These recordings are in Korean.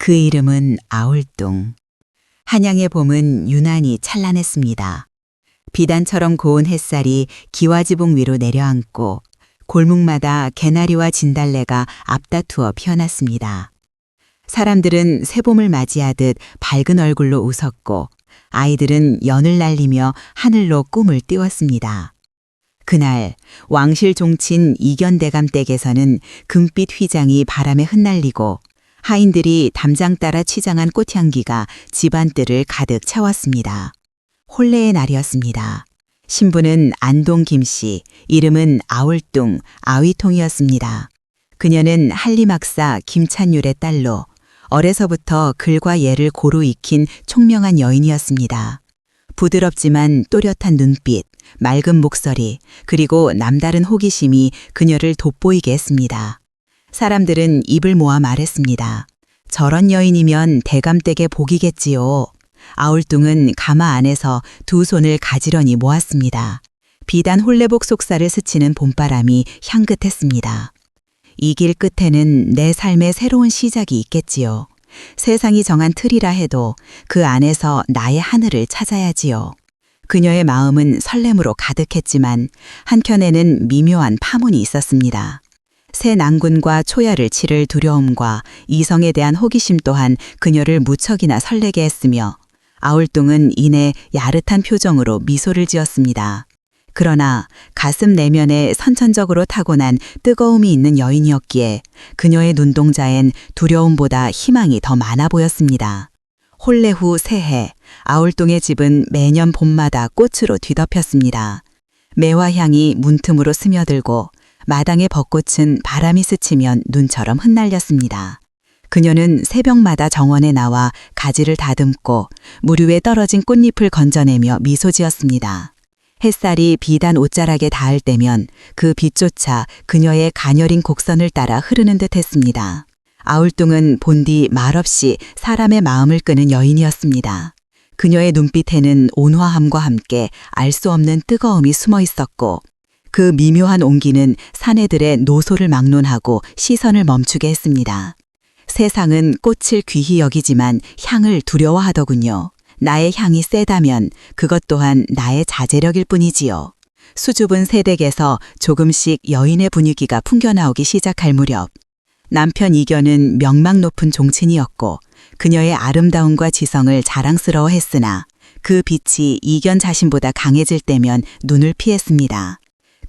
그 이름은 아울뚱. 한양의 봄은 유난히 찬란했습니다. 비단처럼 고운 햇살이 기와지붕 위로 내려앉고 골목마다 개나리와 진달래가 앞다투어 피어났습니다. 사람들은 새봄을 맞이하듯 밝은 얼굴로 웃었고 아이들은 연을 날리며 하늘로 꿈을 띄웠습니다. 그날 왕실 종친 이견대감 댁에서는 금빛 휘장이 바람에 흩날리고 하인들이 담장 따라 취장한 꽃향기가 집안뜰을 가득 채웠습니다. 혼례의 날이었습니다. 신부는 안동 김씨, 이름은 아울뚱, 아위통이었습니다. 그녀는 한림학사 김찬율의 딸로 어려서부터 글과 예를 고루 익힌 총명한 여인이었습니다. 부드럽지만 또렷한 눈빛, 맑은 목소리, 그리고 남다른 호기심이 그녀를 돋보이게 했습니다. 사람들은 입을 모아 말했습니다. 저런 여인이면 대감댁의 복이겠지요. 아울뚱은 가마 안에서 두 손을 가지런히 모았습니다. 비단 홀레복 속살을 스치는 봄바람이 향긋했습니다. 이 길 끝에는 내 삶의 새로운 시작이 있겠지요. 세상이 정한 틀이라 해도 그 안에서 나의 하늘을 찾아야지요. 그녀의 마음은 설렘으로 가득했지만 한켠에는 미묘한 파문이 있었습니다. 새 난군과 초야를 치를 두려움과 이성에 대한 호기심 또한 그녀를 무척이나 설레게 했으며 아울뚱은 이내 야릇한 표정으로 미소를 지었습니다. 그러나 가슴 내면에 선천적으로 타고난 뜨거움이 있는 여인이었기에 그녀의 눈동자엔 두려움보다 희망이 더 많아 보였습니다. 혼례 후 새해, 아울뚱의 집은 매년 봄마다 꽃으로 뒤덮였습니다. 매화향이 문틈으로 스며들고 마당의 벚꽃은 바람이 스치면 눈처럼 흩날렸습니다. 그녀는 새벽마다 정원에 나와 가지를 다듬고 물 위에 떨어진 꽃잎을 건져내며 미소 지었습니다. 햇살이 비단 옷자락에 닿을 때면 그 빛조차 그녀의 가녀린 곡선을 따라 흐르는 듯 했습니다. 아울뚱은 본디 말없이 사람의 마음을 끄는 여인이었습니다. 그녀의 눈빛에는 온화함과 함께 알 수 없는 뜨거움이 숨어 있었고 그 미묘한 온기는 사내들의 노소를 막론하고 시선을 멈추게 했습니다. 세상은 꽃을 귀히 여기지만 향을 두려워하더군요. 나의 향이 세다면 그것 또한 나의 자제력일 뿐이지요. 수줍은 새댁에서 조금씩 여인의 분위기가 풍겨나오기 시작할 무렵 남편 이견은 명망 높은 종친이었고 그녀의 아름다움과 지성을 자랑스러워했으나 그 빛이 이견 자신보다 강해질 때면 눈을 피했습니다.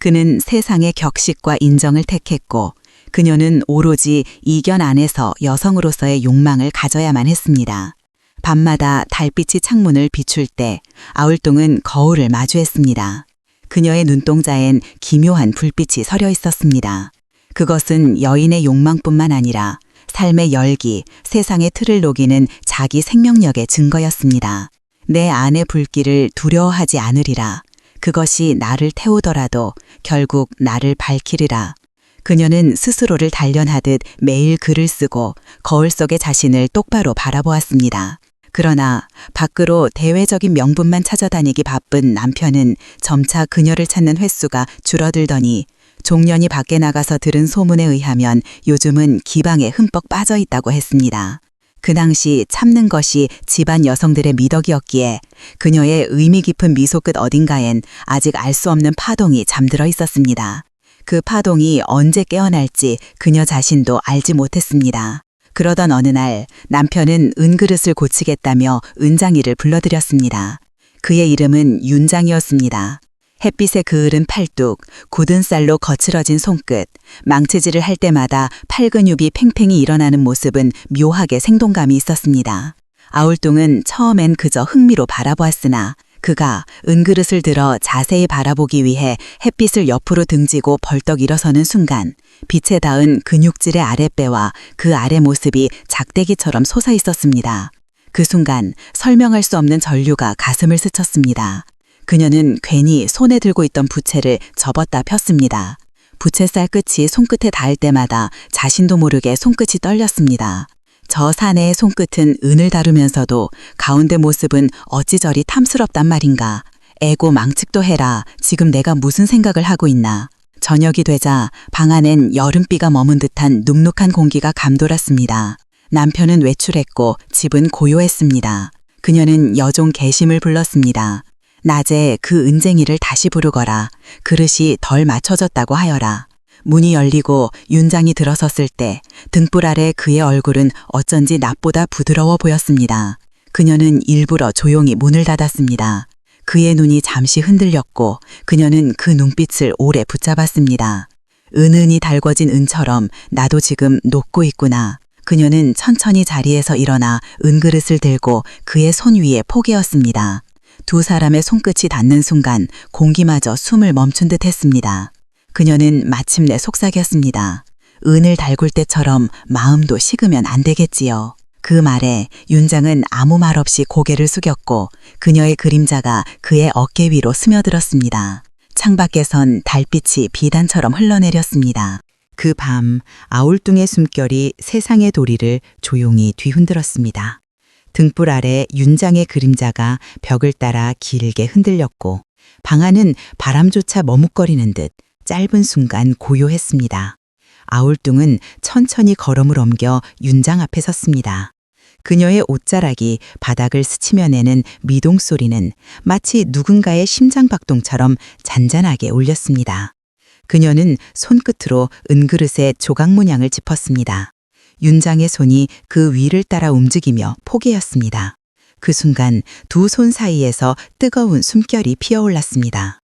그는 세상의 격식과 인정을 택했고 그녀는 오로지 이견 안에서 여성으로서의 욕망을 가져야만 했습니다. 밤마다 달빛이 창문을 비출 때 아울뚱은 거울을 마주했습니다. 그녀의 눈동자엔 기묘한 불빛이 서려 있었습니다. 그것은 여인의 욕망뿐만 아니라 삶의 열기, 세상의 틀을 녹이는 자기 생명력의 증거였습니다. 내 안의 불길을 두려워하지 않으리라. 그것이 나를 태우더라도 결국 나를 밝히리라. 그녀는 스스로를 단련하듯 매일 글을 쓰고 거울 속의 자신을 똑바로 바라보았습니다. 그러나 밖으로 대외적인 명분만 찾아다니기 바쁜 남편은 점차 그녀를 찾는 횟수가 줄어들더니 종년이 밖에 나가서 들은 소문에 의하면 요즘은 기방에 흠뻑 빠져 있다고 했습니다. 그 당시 참는 것이 집안 여성들의 미덕이었기에 그녀의 의미 깊은 미소 끝 어딘가엔 아직 알 수 없는 파동이 잠들어 있었습니다. 그 파동이 언제 깨어날지 그녀 자신도 알지 못했습니다. 그러던 어느 날 남편은 은그릇을 고치겠다며 은장이를 불러들였습니다. 그의 이름은 윤장이었습니다. 햇빛에 그을은 팔뚝, 굳은 쌀로 거칠어진 손끝, 망치질을 할 때마다 팔 근육이 팽팽히 일어나는 모습은 묘하게 생동감이 있었습니다. 아울뚱은 처음엔 그저 흥미로 바라보았으나 그가 은그릇을 들어 자세히 바라보기 위해 햇빛을 옆으로 등지고 벌떡 일어서는 순간 빛에 닿은 근육질의 아랫배와 그 아래 모습이 작대기처럼 솟아 있었습니다. 그 순간 설명할 수 없는 전류가 가슴을 스쳤습니다. 그녀는 괜히 손에 들고 있던 부채를 접었다 폈습니다. 부채살 끝이 손끝에 닿을 때마다 자신도 모르게 손끝이 떨렸습니다. 저 사내의 손끝은 은을 다루면서도 가운데 모습은 어찌 저리 탐스럽단 말인가. 애고 망측도 해라. 지금 내가 무슨 생각을 하고 있나. 저녁이 되자 방 안엔 여름비가 머문 듯한 눅눅한 공기가 감돌았습니다. 남편은 외출했고 집은 고요했습니다. 그녀는 여종 계심을 불렀습니다. 낮에 그 은쟁이를 다시 부르거라. 그릇이 덜 맞춰졌다고 하여라. 문이 열리고 윤장이 들어섰을 때 등불 아래 그의 얼굴은 어쩐지 낮보다 부드러워 보였습니다. 그녀는 일부러 조용히 문을 닫았습니다. 그의 눈이 잠시 흔들렸고 그녀는 그 눈빛을 오래 붙잡았습니다. 은은히 달궈진 은처럼 나도 지금 녹고 있구나. 그녀는 천천히 자리에서 일어나 은그릇을 들고 그의 손 위에 포개었습니다. 두 사람의 손끝이 닿는 순간 공기마저 숨을 멈춘 듯 했습니다. 그녀는 마침내 속삭였습니다. 은을 달굴 때처럼 마음도 식으면 안 되겠지요. 그 말에 윤장은 아무 말 없이 고개를 숙였고 그녀의 그림자가 그의 어깨 위로 스며들었습니다. 창밖에선 달빛이 비단처럼 흘러내렸습니다. 그 밤 아울뚱의 숨결이 세상의 도리를 조용히 뒤흔들었습니다. 등불 아래 윤장의 그림자가 벽을 따라 길게 흔들렸고 방 안은 바람조차 머뭇거리는 듯 짧은 순간 고요했습니다. 아울뚱은 천천히 걸음을 옮겨 윤장 앞에 섰습니다. 그녀의 옷자락이 바닥을 스치며 내는 미동 소리는 마치 누군가의 심장박동처럼 잔잔하게 울렸습니다. 그녀는 손끝으로 은그릇에 조각 문양을 짚었습니다. 윤장의 손이 그 위를 따라 움직이며 포개였습니다. 그 순간 두 손 사이에서 뜨거운 숨결이 피어올랐습니다.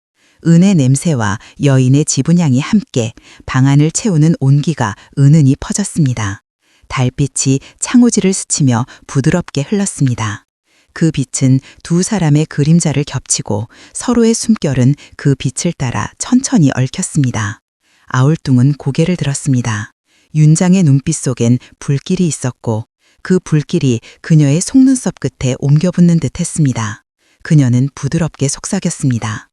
은의 냄새와 여인의 지분향이 함께 방 안을 채우는 온기가 은은히 퍼졌습니다. 달빛이 창호지를 스치며 부드럽게 흘렀습니다. 그 빛은 두 사람의 그림자를 겹치고 서로의 숨결은 그 빛을 따라 천천히 얽혔습니다. 아울뚱은 고개를 들었습니다. 윤장의 눈빛 속엔 불길이 있었고 그 불길이 그녀의 속눈썹 끝에 옮겨붙는 듯 했습니다. 그녀는 부드럽게 속삭였습니다.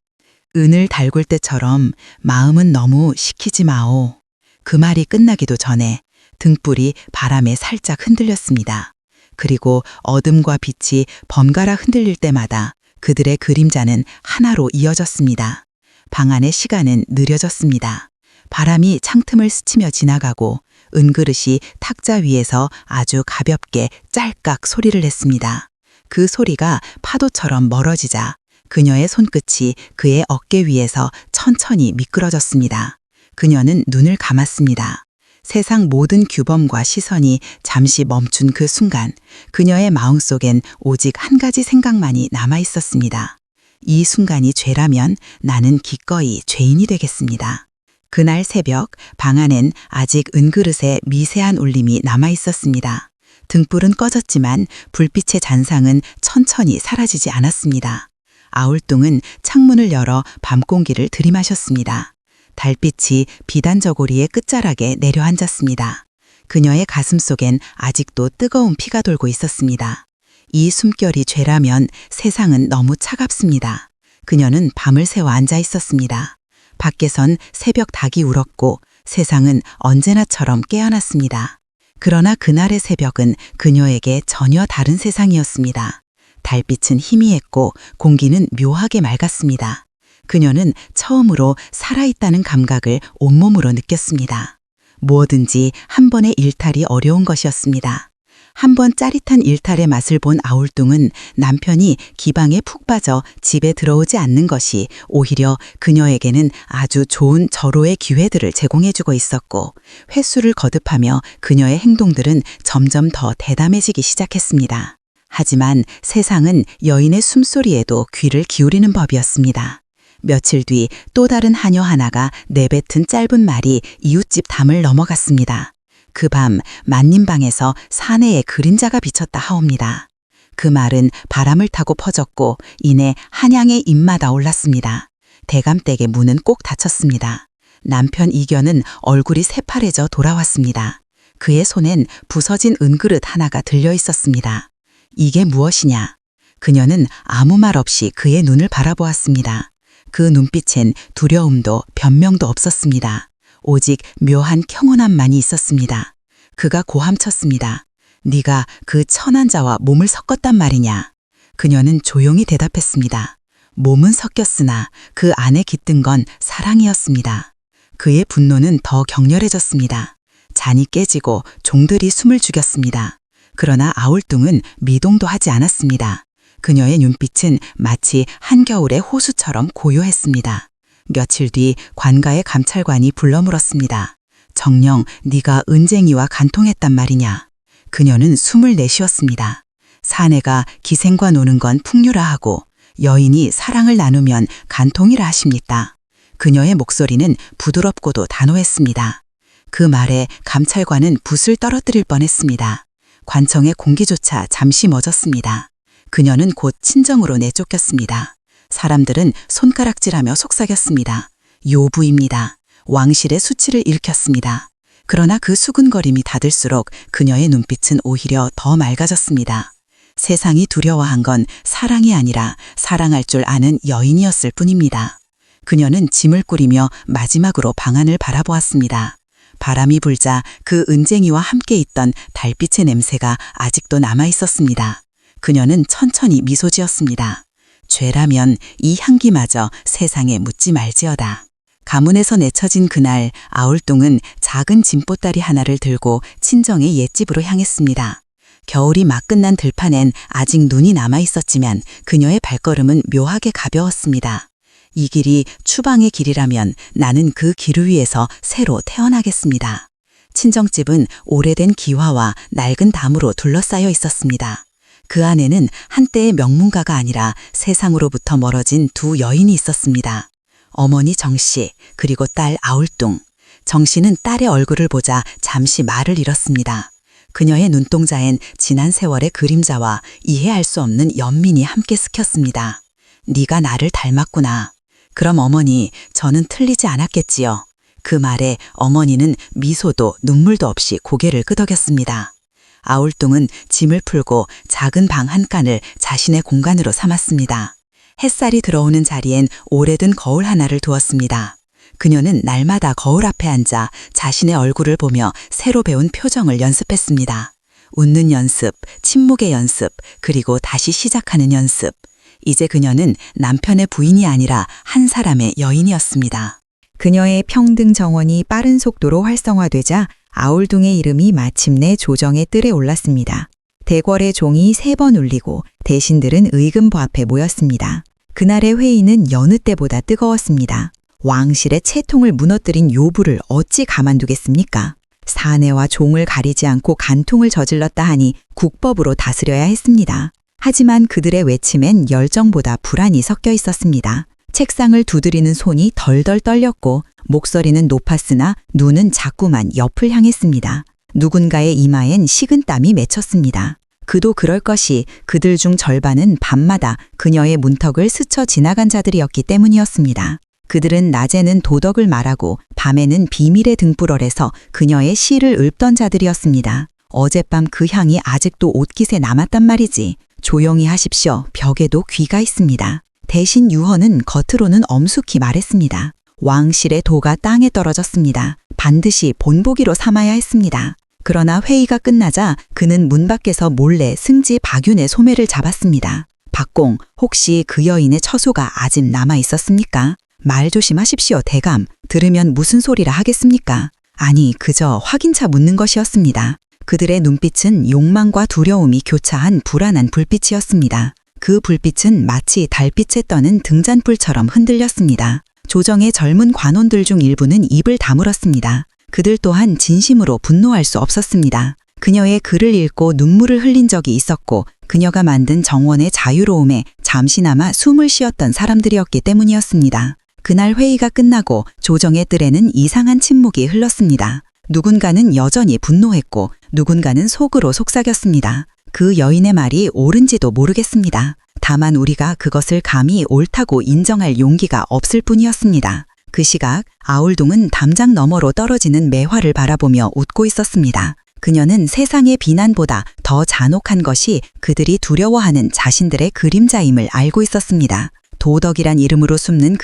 은을 달굴 때처럼 마음은 너무 식히지 마오. 그 말이 끝나기도 전에 등불이 바람에 살짝 흔들렸습니다. 그리고 어둠과 빛이 번갈아 흔들릴 때마다 그들의 그림자는 하나로 이어졌습니다. 방 안의 시간은 느려졌습니다. 바람이 창틈을 스치며 지나가고 은그릇이 탁자 위에서 아주 가볍게 짤깍 소리를 냈습니다. 그 소리가 파도처럼 멀어지자 그녀의 손끝이 그의 어깨 위에서 천천히 미끄러졌습니다. 그녀는 눈을 감았습니다. 세상 모든 규범과 시선이 잠시 멈춘 그 순간 그녀의 마음속엔 오직 한 가지 생각만이 남아 있었습니다. 이 순간이 죄라면 나는 기꺼이 죄인이 되겠습니다. 그날 새벽 방 안엔 아직 은그릇에 미세한 울림이 남아 있었습니다. 등불은 꺼졌지만 불빛의 잔상은 천천히 사라지지 않았습니다. 아울뚱은 창문을 열어 밤 공기를 들이마셨습니다. 달빛이 비단 저고리의 끝자락에 내려앉았습니다. 그녀의 가슴 속엔 아직도 뜨거운 피가 돌고 있었습니다. 이 숨결이 죄라면 세상은 너무 차갑습니다. 그녀는 밤을 새워 앉아 있었습니다. 밖에선 새벽 닭이 울었고 세상은 언제나처럼 깨어났습니다. 그러나 그날의 새벽은 그녀에게 전혀 다른 세상이었습니다. 달빛은 희미했고 공기는 묘하게 맑았습니다. 그녀는 처음으로 살아있다는 감각을 온몸으로 느꼈습니다. 무엇든지 한 번의 일탈이 어려운 것이었습니다. 한 번 짜릿한 일탈의 맛을 본 아울뚱은 남편이 기방에 푹 빠져 집에 들어오지 않는 것이 오히려 그녀에게는 아주 좋은 절호의 기회들을 제공해주고 있었고 횟수를 거듭하며 그녀의 행동들은 점점 더 대담해지기 시작했습니다. 하지만 세상은 여인의 숨소리에도 귀를 기울이는 법이었습니다. 며칠 뒤 또 다른 하녀 하나가 내뱉은 짧은 말이 이웃집 담을 넘어갔습니다. 그 밤 만림방에서 사내에 그림자가 비쳤다 하옵니다. 그 말은 바람을 타고 퍼졌고 이내 한양의 입마다 올랐습니다. 대감댁의 문은 꼭 닫혔습니다. 남편 이견은 얼굴이 새파래져 돌아왔습니다. 그의 손엔 부서진 은그릇 하나가 들려 있었습니다. 이게 무엇이냐? 그녀는 아무 말 없이 그의 눈을 바라보았습니다. 그 눈빛엔 두려움도 변명도 없었습니다. 오직 묘한 평온함만이 있었습니다. 그가 고함쳤습니다. 네가 그 천한 자와 몸을 섞었단 말이냐? 그녀는 조용히 대답했습니다. 몸은 섞였으나 그 안에 깃든 건 사랑이었습니다. 그의 분노는 더 격렬해졌습니다. 잔이 깨지고 종들이 숨을 죽였습니다. 그러나 아울뚱은 미동도 하지 않았습니다. 그녀의 눈빛은 마치 한겨울의 호수처럼 고요했습니다. 며칠 뒤 관가의 감찰관이 불러 물었습니다. 정녕 네가 은쟁이와 간통했단 말이냐. 그녀는 숨을 내쉬었습니다. 사내가 기생과 노는 건 풍류라 하고 여인이 사랑을 나누면 간통이라 하십니까. 그녀의 목소리는 부드럽고도 단호했습니다. 그 말에 감찰관은 붓을 떨어뜨릴 뻔했습니다. 관청의 공기조차 잠시 멎었습니다. 그녀는 곧 친정으로 내쫓겼습니다. 사람들은 손가락질하며 속삭였습니다. 요부입니다. 왕실의 수치를 일으켰습니다. 그러나 그 수군거림이 잦을수록 그녀의 눈빛은 오히려 더 맑아졌습니다. 세상이 두려워한 건 사랑이 아니라 사랑할 줄 아는 여인이었을 뿐입니다. 그녀는 짐을 꾸리며 마지막으로 방안을 바라보았습니다. 바람이 불자 그 은쟁이와 함께 있던 달빛의 냄새가 아직도 남아 있었습니다. 그녀는 천천히 미소 지었습니다. 죄라면 이 향기마저 세상에 묻지 말지어다. 가문에서 내쳐진 그날 아울뚱은 작은 짐보따리 하나를 들고 친정의 옛집으로 향했습니다. 겨울이 막 끝난 들판엔 아직 눈이 남아 있었지만 그녀의 발걸음은 묘하게 가벼웠습니다. 이 길이 추방의 길이라면 나는 그 길 위에서 새로 태어나겠습니다. 친정집은 오래된 기와와 낡은 담으로 둘러싸여 있었습니다. 그 안에는 한때의 명문가가 아니라 세상으로부터 멀어진 두 여인이 있었습니다. 어머니 정씨 그리고 딸 아울뚱. 정씨는 딸의 얼굴을 보자 잠시 말을 잃었습니다. 그녀의 눈동자엔 지난 세월의 그림자와 이해할 수 없는 연민이 함께 스쳤습니다. 네가 나를 닮았구나. 그럼 어머니, 저는 틀리지 않았겠지요. 그 말에 어머니는 미소도 눈물도 없이 고개를 끄덕였습니다. 아울뚱은 짐을 풀고 작은 방 한 칸을 자신의 공간으로 삼았습니다. 햇살이 들어오는 자리엔 오래된 거울 하나를 두었습니다. 그녀는 날마다 거울 앞에 앉아 자신의 얼굴을 보며 새로 배운 표정을 연습했습니다. 웃는 연습, 침묵의 연습, 그리고 다시 시작하는 연습. 이제 그녀는 남편의 부인이 아니라 한 사람의 여인이었습니다. 그녀의 평등 정원이 빠른 속도로 활성화되자 아울뚱의 이름이 마침내 조정의 뜰에 올랐습니다. 대궐의 종이 3번 울리고 대신들은 의금부 앞에 모였습니다. 그날의 회의는 여느 때보다 뜨거웠습니다. 왕실의 채통을 무너뜨린 요부를 어찌 가만두겠습니까? 사내와 종을 가리지 않고 간통을 저질렀다 하니 국법으로 다스려야 했습니다. 하지만 그들의 외침엔 열정보다 불안이 섞여 있었습니다. 책상을 두드리는 손이 덜덜 떨렸고 목소리는 높았으나 눈은 자꾸만 옆을 향했습니다. 누군가의 이마엔 식은땀이 맺혔습니다. 그도 그럴 것이 그들 중 절반은 밤마다 그녀의 문턱을 스쳐 지나간 자들이었기 때문이었습니다. 그들은 낮에는 도덕을 말하고 밤에는 비밀의 등불얼에서 그녀의 시를 읊던 자들이었습니다. 어젯밤 그 향이 아직도 옷깃에 남았단 말이지. 조용히 하십시오. 벽에도 귀가 있습니다. 대신 유허는 겉으로는 엄숙히 말했습니다. 왕실의 도가 땅에 떨어졌습니다. 반드시 본보기로 삼아야 했습니다. 그러나 회의가 끝나자 그는 문 밖에서 몰래 승지 박윤의 소매를 잡았습니다. 박공, 혹시 그 여인의 처소가 아직 남아 있었습니까? 말 조심하십시오, 대감. 들으면 무슨 소리라 하겠습니까? 아니, 그저 확인차 묻는 것이었습니다. 그들의 눈빛은 욕망과 두려움이 교차한 불안한 불빛이었습니다. 그 불빛은 마치 달빛에 떠는 등잔불처럼 흔들렸습니다. 조정의 젊은 관원들 중 일부는 입을 다물었습니다. 그들 또한 진심으로 분노할 수 없었습니다. 그녀의 글을 읽고 눈물을 흘린 적이 있었고 그녀가 만든 정원의 자유로움에 잠시나마 숨을 쉬었던 사람들이었기 때문이었습니다. 그날 회의가 끝나고 조정의 뜰에는 이상한 침묵이 흘렀습니다. 누군가는 여전히 분노했고 누군가는 속으로 속삭였습니다. 그 여인의 말이 옳은지도 모르겠습니다. 다만 우리가 그것을 감히 옳다고 인정할 용기가 없을 뿐이었습니다. 그 시각 아울뚱은 담장 너머로 떨어지는 매화를 바라보며 웃고 있었습니다. 그녀는 세상의 비난보다 더 잔혹한 것이 그들이 두려워하는 자신들의 그림자임을 알고 있었습니다. 도덕이란 이름으로 숨는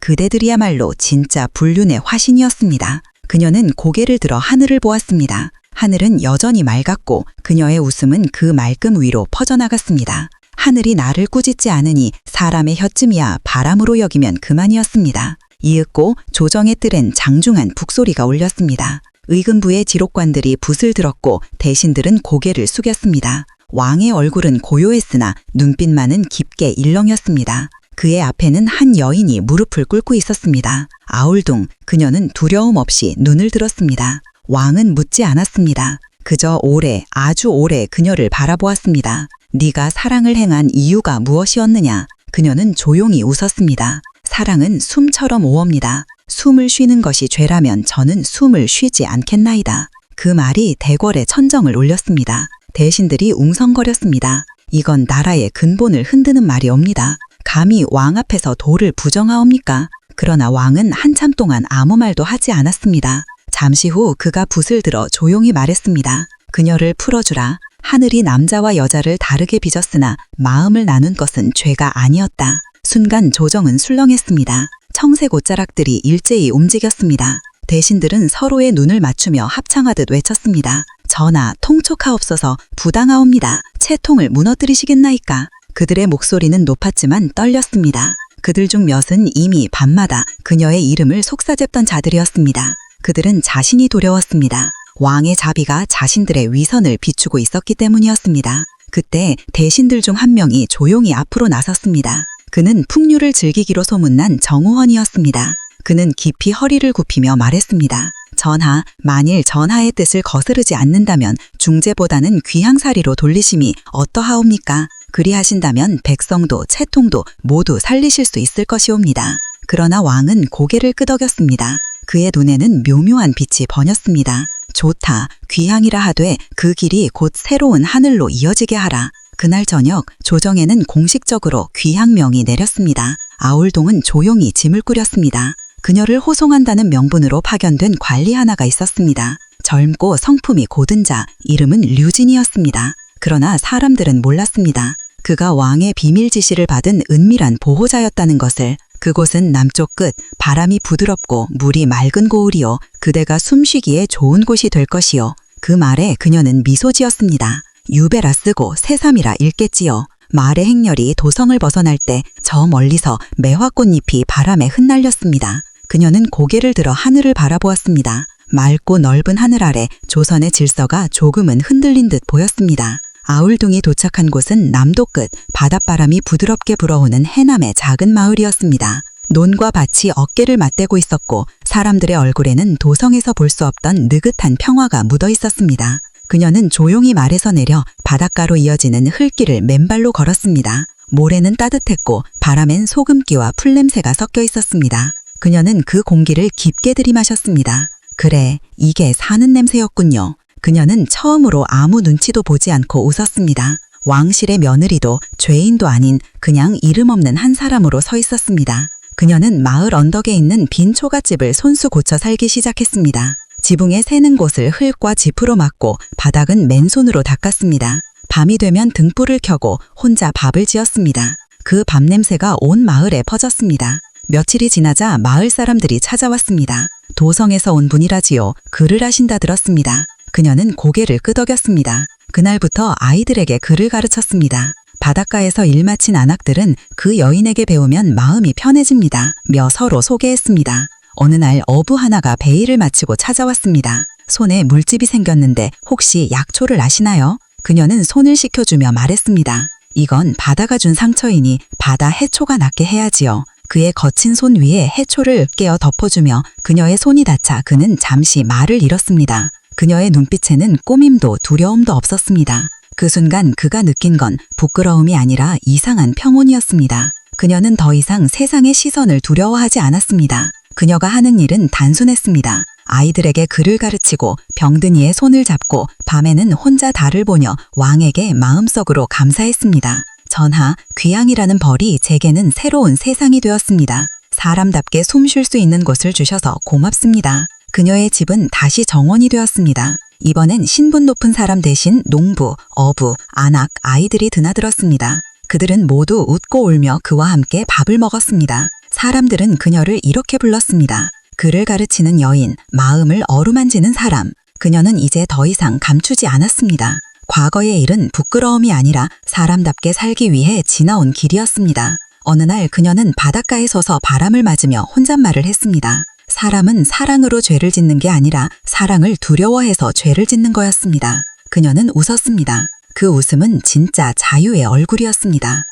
그대들이야말로 진짜 불륜의 화신이었습니다. 그녀는 고개를 들어 하늘을 보았습니다. 하늘은 여전히 맑았고 그녀의 웃음은 그 맑음 위로 퍼져나갔습니다. 하늘이 나를 꾸짖지 않으니 사람의 혀쯤이야 바람으로 여기면 그만이었습니다. 이윽고 조정의 뜰엔 장중한 북소리가 울렸습니다. 의금부의 지록관들이 붓을 들었고 대신들은 고개를 숙였습니다. 왕의 얼굴은 고요했으나 눈빛만은 깊게 일렁였습니다. 그의 앞에는 한 여인이 무릎을 꿇고 있었습니다. 아울동, 그녀는 두려움 없이 눈을 들었습니다. 왕은 묻지 않았습니다. 그저 오래, 아주 오래 그녀를 바라보았습니다. 네가 사랑을 행한 이유가 무엇이었느냐? 그녀는 조용히 웃었습니다. 사랑은 숨처럼 오옵니다. 숨을 쉬는 것이 죄라면 저는 숨을 쉬지 않겠나이다. 그 말이 대궐에 천정을 올렸습니다. 대신들이 웅성거렸습니다. 이건 나라의 근본을 흔드는 말이옵니다. 감히 왕 앞에서 도를 부정하옵니까? 그러나 왕은 한참 동안 아무 말도 하지 않았습니다. 잠시 후 그가 붓을 들어 조용히 말했습니다. 그녀를 풀어주라. 하늘이 남자와 여자를 다르게 빚었으나 마음을 나눈 것은 죄가 아니었다. 순간 조정은 술렁했습니다. 청색 옷자락들이 일제히 움직였습니다. 대신들은 서로의 눈을 맞추며 합창하듯 외쳤습니다. 전하, 통촉하옵소서. 부당하옵니다. 채통을 무너뜨리시겠나이까? 그들의 목소리는 높았지만 떨렸습니다. 그들 중 몇은 이미 밤마다 그녀의 이름을 속사잡던 자들이었습니다. 그들은 자신이 두려웠습니다. 왕의 자비가 자신들의 위선을 비추고 있었기 때문이었습니다. 그때 대신들 중 한 명이 조용히 앞으로 나섰습니다. 그는 풍류를 즐기기로 소문난 정우헌이었습니다. 그는 깊이 허리를 굽히며 말했습니다. 전하, 만일 전하의 뜻을 거스르지 않는다면 중재보다는 귀향살이로 돌리심이 어떠하옵니까? 그리하신다면 백성도 채통도 모두 살리실 수 있을 것이옵니다. 그러나 왕은 고개를 끄덕였습니다. 그의 눈에는 묘묘한 빛이 번였습니다. 좋다, 귀향이라 하되 그 길이 곧 새로운 하늘로 이어지게 하라. 그날 저녁 조정에는 공식적으로 귀향명이 내렸습니다. 아울동은 조용히 짐을 꾸렸습니다. 그녀를 호송한다는 명분으로 파견된 관리 하나가 있었습니다. 젊고 성품이 고든 자, 이름은 류진이었습니다. 그러나 사람들은 몰랐습니다. 그가 왕의 비밀 지시를 받은 은밀한 보호자였다는 것을. 그곳은 남쪽 끝, 바람이 부드럽고 물이 맑은 고을이요. 그대가 숨쉬기에 좋은 곳이 될 것이요. 그 말에 그녀는 미소 지었습니다. 유배라 쓰고 새삼이라 읽겠지요. 말의 행렬이 도성을 벗어날 때 저 멀리서 매화꽃잎이 바람에 흩날렸습니다. 그녀는 고개를 들어 하늘을 바라보았습니다. 맑고 넓은 하늘 아래 조선의 질서가 조금은 흔들린 듯 보였습니다. 아울둥이 도착한 곳은 남도 끝, 바닷바람이 부드럽게 불어오는 해남의 작은 마을이었습니다. 논과 밭이 어깨를 맞대고 있었고 사람들의 얼굴에는 도성에서 볼 수 없던 느긋한 평화가 묻어 있었습니다. 그녀는 조용히 말에서 내려 바닷가로 이어지는 흘길을 맨발로 걸었습니다. 모래는 따뜻했고 바람엔 소금기와 풀냄새가 섞여 있었습니다. 그녀는 그 공기를 깊게 들이마셨습니다. 그래, 이게 사는 냄새였군요. 그녀는 처음으로 아무 눈치도 보지 않고 웃었습니다. 왕실의 며느리도 죄인도 아닌 그냥 이름 없는 한 사람으로 서 있었습니다. 그녀는 마을 언덕에 있는 빈 초가집을 손수 고쳐 살기 시작했습니다. 지붕에 새는 곳을 흙과 지프로 막고 바닥은 맨손으로 닦았습니다. 밤이 되면 등불을 켜고 혼자 밥을 지었습니다. 그 밥 냄새가 온 마을에 퍼졌습니다. 며칠이 지나자 마을 사람들이 찾아왔습니다. 도성에서 온 분이라지요. 글을 하신다 들었습니다. 그녀는 고개를 끄덕였습니다. 그날부터 아이들에게 글을 가르쳤습니다. 바닷가에서 일 마친 안악들은 그 여인에게 배우면 마음이 편해집니다. 며 서로 소개했습니다. 어느 날 어부 하나가 베일을 마치고 찾아왔습니다. 손에 물집이 생겼는데 혹시 약초를 아시나요? 그녀는 손을 씻겨주며 말했습니다. 이건 바다가 준 상처이니 바다 해초가 낫게 해야지요. 그의 거친 손 위에 해초를 으깨어 덮어주며 그녀의 손이 닿자 그는 잠시 말을 잃었습니다. 그녀의 눈빛에는 꾸밈도 두려움도 없었습니다. 그 순간 그가 느낀 건 부끄러움이 아니라 이상한 평온이었습니다. 그녀는 더 이상 세상의 시선을 두려워하지 않았습니다. 그녀가 하는 일은 단순했습니다. 아이들에게 글을 가르치고 병든이의 손을 잡고 밤에는 혼자 달을 보며 왕에게 마음속으로 감사했습니다. 전하, 귀향이라는 벌이 제게는 새로운 세상이 되었습니다. 사람답게 숨 쉴 수 있는 곳을 주셔서 고맙습니다. 그녀의 집은 다시 정원이 되었습니다. 이번엔 신분 높은 사람 대신 농부, 어부, 안악, 아이들이 드나들었습니다. 그들은 모두 웃고 울며 그와 함께 밥을 먹었습니다. 사람들은 그녀를 이렇게 불렀습니다. 글을 가르치는 여인, 마음을 어루만지는 사람. 그녀는 이제 더 이상 감추지 않았습니다. 과거의 일은 부끄러움이 아니라 사람답게 살기 위해 지나온 길이었습니다. 어느 날 그녀는 바닷가에 서서 바람을 맞으며 혼잣말을 했습니다. 사람은 사랑으로 죄를 짓는 게 아니라 사랑을 두려워해서 죄를 짓는 거였습니다. 그녀는 웃었습니다. 그 웃음은 진짜 자유의 얼굴이었습니다.